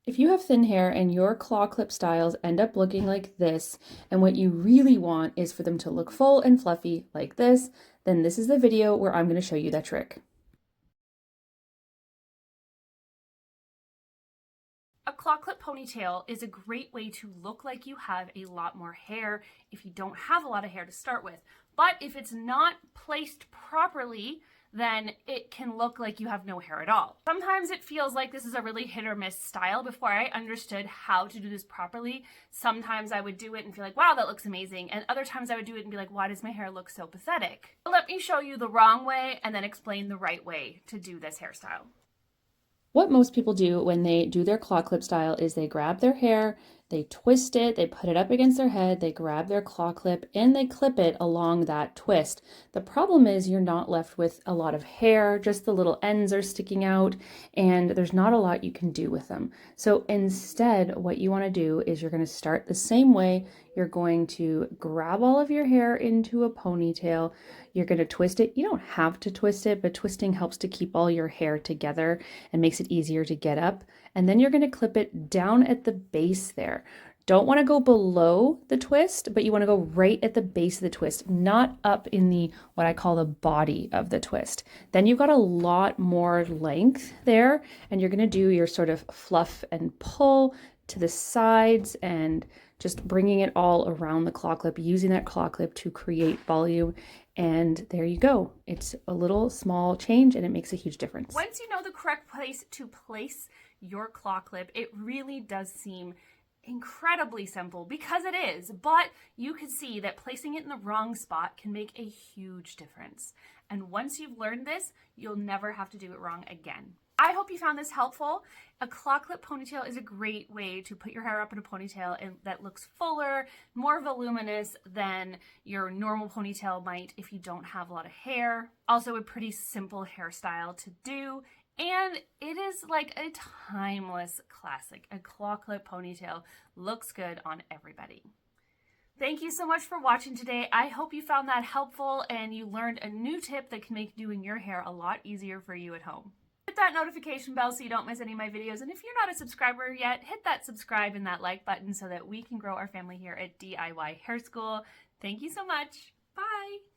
If you have thin hair and your claw clip styles end up looking like this, and what you really want is for them to look full and fluffy like this, then this is the video where I'm going to show you that trick. A claw clip ponytail is a great way to look like you have a lot more hair if you don't have a lot of hair to start with. But if it's not placed properly, then it can look like you have no hair at all. Sometimes it feels like this is a really hit or miss style. Before I understood how to do this properly, sometimes I would do it and feel like, wow, that looks amazing. And other times I would do it and be like, why does my hair look so pathetic? Let me show you the wrong way and then explain the right way to do this hairstyle. What most people do when they do their claw clip style is they grab their hair, they twist it, they put it up against their head, they grab their claw clip, and they clip it along that twist. The problem is you're not left with a lot of hair, just the little ends are sticking out, and there's not a lot you can do with them. So instead, what you want to do is you're going to start the same way. You're going to grab all of your hair into a ponytail. You're going to twist it. You don't have to twist it, but twisting helps to keep all your hair together and makes it easier to get up. And then you're going to clip it down at the base there. Don't want to go below the twist, but you want to go right at the base of the twist, not up in the what I call the body of the twist. Then you've got a lot more length there, and you're going to do your sort of fluff and pull to the sides and just bringing it all around the claw clip, using that claw clip to create volume. And there you go. It's a little small change and it makes a huge difference. Once you know the correct place to place your claw clip, it really does seem incredibly simple because it is, but you can see that placing it in the wrong spot can make a huge difference. And once you've learned this, you'll never have to do it wrong again. I hope you found this helpful. A claw clip ponytail is a great way to put your hair up in a ponytail and that looks fuller, more voluminous than your normal ponytail might if you don't have a lot of hair. Also a pretty simple hairstyle to do. And it is like a timeless classic. A claw clip ponytail looks good on everybody. Thank you so much for watching today. I hope you found that helpful and you learned a new tip that can make doing your hair a lot easier for you at home. Hit that notification bell so you don't miss any of my videos. And if you're not a subscriber yet, hit that subscribe and that like button so that we can grow our family here at DIY Hair School. Thank you so much. Bye.